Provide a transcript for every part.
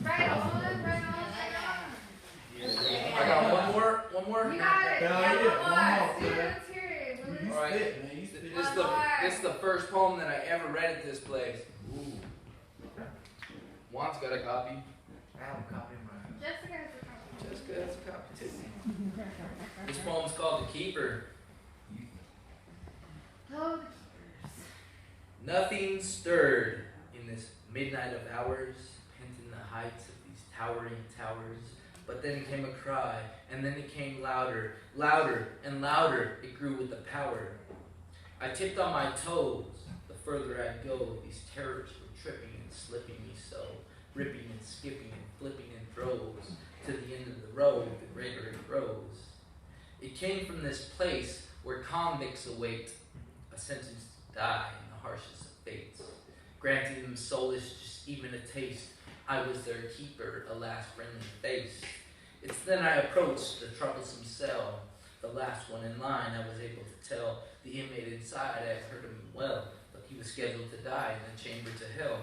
Right on, right on. I got one more. You got it. Yeah, Yeah, yeah, one more. one more. Let's hear it, Willis. You All right. spit, man. You spit. This is the first poem that I ever read at this place. Ooh. Juan's got a copy. I have a copy of mine. Jessica has a copy. Jessica has a copy too. This poem's called The Keeper. Oh, Nothing stirred in this midnight of hours, pent in the heights of these towering towers. But then came a cry, and then it came louder, louder and louder. It grew with the power. I tipped on my toes. The further I go, these terrors were tripping and slipping me so, ripping and skipping and flipping in droves. To the end of the road, the greater it grows. It came from this place where convicts await a sentence to die in the harshest of fates, granting them solace, just even a taste. I was their keeper, a last friendly face. It's then I approached the troublesome cell, the last one in line. I was able to tell the inmate inside I had heard him well, but he was scheduled to die in the chamber to hell.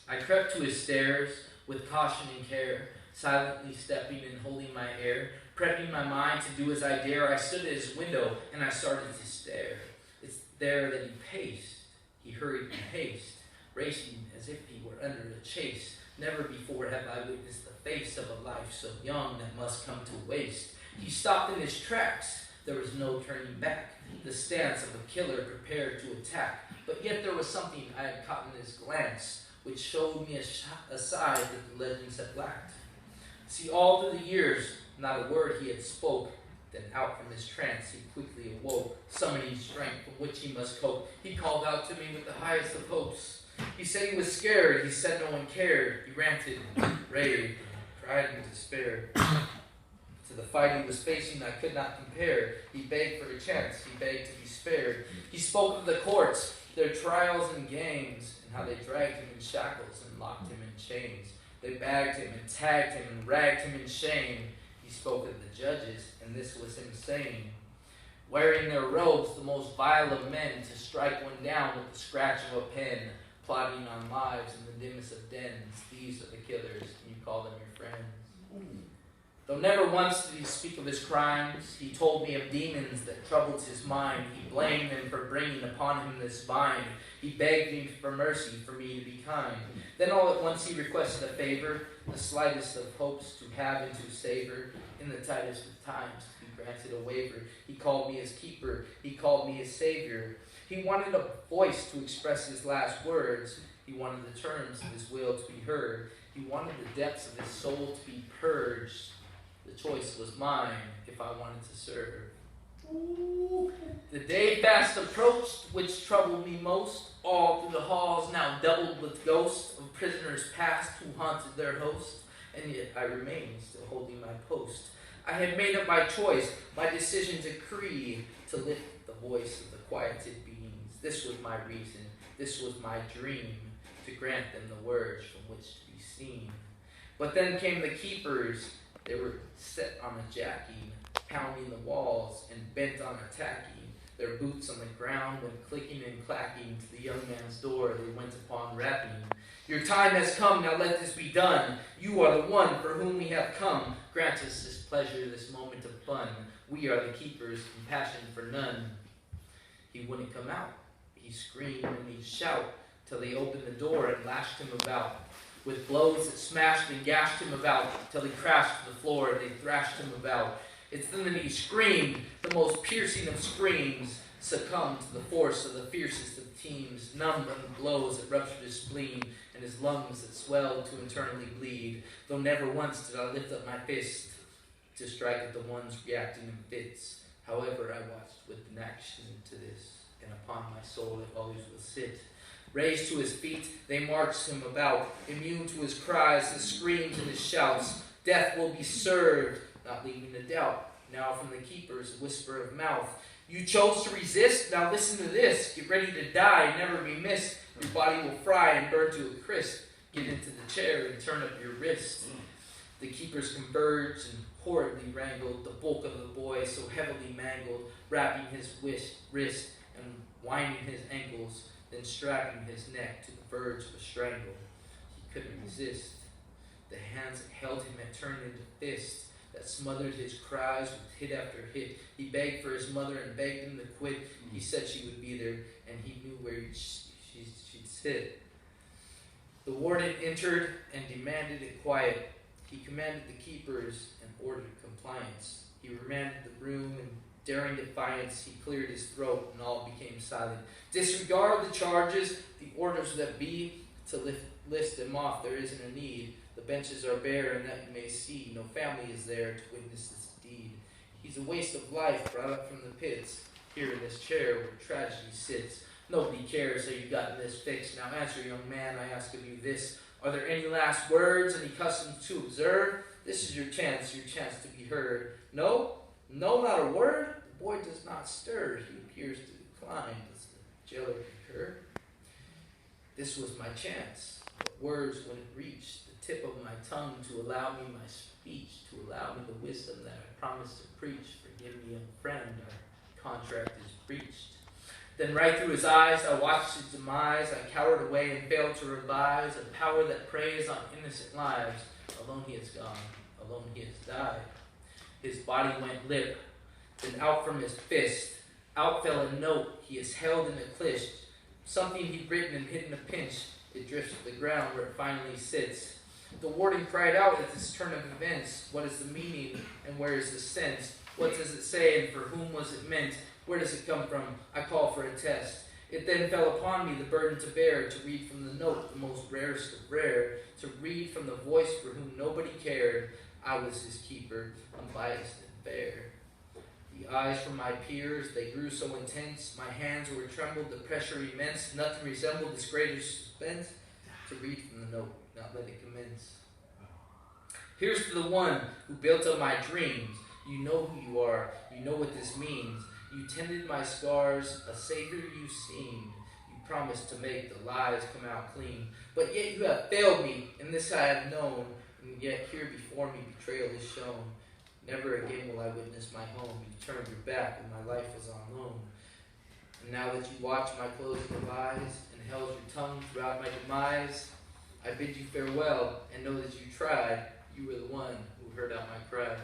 I crept to his stairs with caution and care, silently stepping and holding my air, prepping my mind to do as I dare. I stood at his window and I started to stare. It's there that he paced. He hurried in haste, racing as if he were under a chase. Never before have I witnessed the face of a life so young that must come to waste. He stopped in his tracks. There was no turning back. The stance of a killer prepared to attack. But yet there was something I had caught in his glance, which showed me a side that the legends had lacked. See, all through the years, not a word he had spoke. Then out from his trance he quickly awoke, summoning strength from which he must cope. He called out to me with the highest of hopes. He said he was scared. He said no one cared. He ranted, raved, cried in despair. To the fight he was facing I could not compare. He begged for a chance. He begged to be spared. He spoke of the courts, their trials and games, and how they dragged him in shackles and locked him in chains. They bagged him and tagged him and ragged him in shame. He spoke of the judges, and this was insane. Wearing their robes, the most vile of men, to strike one down with the scratch of a pen, plotting on lives in the dimmest of dens. These are the killers, and you call them your friends. Though never once did he speak of his crimes, he told me of demons that troubled his mind. He blamed them for bringing upon him this vine. He begged me for mercy, for me to be kind. Then all at once he requested a favor, the slightest of hopes to have and to savor. In the tightest of times he granted a waiver. He called me his keeper, he called me his savior. He wanted a voice to express his last words. He wanted the terms of his will to be heard. He wanted the depths of his soul to be purged. The choice was mine if I wanted to serve. Ooh. The day fast approached, which troubled me most. All through the halls now doubled with ghosts of prisoners past who haunted their host. And yet I remained still holding my post. I had made up my choice, my decision decree, to lift the voice of the quieted beings. This was my reason, this was my dream, to grant them the words from which to be seen. But then came the keepers. They were set on a jacking, pounding the walls and bent on attacking. Their boots on the ground went clicking and clacking. To the young man's door they went upon rapping. Your time has come, now let this be done. You are the one for whom we have come. Grant us this pleasure, this moment of fun. We are the keepers, compassion for none. He wouldn't come out. He screamed and he'd shout till they opened the door and lashed him about. With blows that smashed and gashed him about, till he crashed to the floor and they thrashed him about. It's then that he screamed, the most piercing of screams, succumbed to the force of the fiercest of teams, numb from the blows that ruptured his spleen, and his lungs that swelled to internally bleed. Though never once did I lift up my fist to strike at the ones reacting in fits. However, I watched with inaction to this, and upon my soul it always will sit. Raised to his feet, they marched him about, immune to his cries, his screams, and his shouts. Death will be served, not leaving a doubt. Now from the keepers, a whisper of mouth. You chose to resist? Now listen to this. Get ready to die, never be missed. Your body will fry and burn to a crisp. Get into the chair and turn up your wrist. The keepers converged and horribly wrangled the bulk of the boy, so heavily mangled, wrapping his wrist and winding his ankles, then strapping his neck to the verge of a strangle. He couldn't resist. The hands that held him had turned into fists that smothered his cries with hit after hit. He begged for his mother and begged him to quit. He said she would be there, and he knew where she'd sit. The warden entered and demanded it quiet. He commanded the keepers and ordered compliance. He remanded the room, and daring defiance, he cleared his throat, and all became silent. Disregard the charges, the orders that be, to list them off. There isn't a need. The benches are bare, and that you may see, no family is there to witness this deed. He's a waste of life brought up from the pits, here in this chair where tragedy sits. Nobody cares how you've gotten this fixed. Now answer, young man, I ask of you this. Are there any last words, any customs to observe? This is your chance to be heard. No, not a word. The boy does not stir. He appears to decline. Does the jailer concur? This was my chance, but words wouldn't reach the tip of my tongue to allow me my speech, to allow me the wisdom that I promised to preach. Forgive me, young friend, our contract is breached. Then right through his eyes I watched his demise. I cowered away and failed to revise a power that preys on innocent lives. Alone he has gone, alone he has died. His body went limp, then out from his fist, out fell a note he has held in a clished. Something he'd written and hidden a pinch. It drifts to the ground where it finally sits. The warden cried out at this turn of events. What is the meaning and where is the sense? What does it say and for whom was it meant? Where does it come from? I call for a test. It then fell upon me the burden to bear, to read from the note the most rarest of rare, to read from the voice for whom nobody cared. I was his keeper, unbiased and fair. The eyes from my peers, they grew so intense, my hands were trembled, the pressure immense, nothing resembled this greater suspense, to read from the note, not let it commence. Here's to the one who built up my dreams. You know who you are, you know what this means. You tended my scars, a savior you seemed. You promised to make the lies come out clean. But yet you have failed me, and this I have known. And yet here before me betrayal is shown. Never again will I witness my home. You turned your back and my life was on loan. And now that you watch my closing of eyes and held your tongue throughout my demise, I bid you farewell and know that you tried. You were the one who heard out my cries.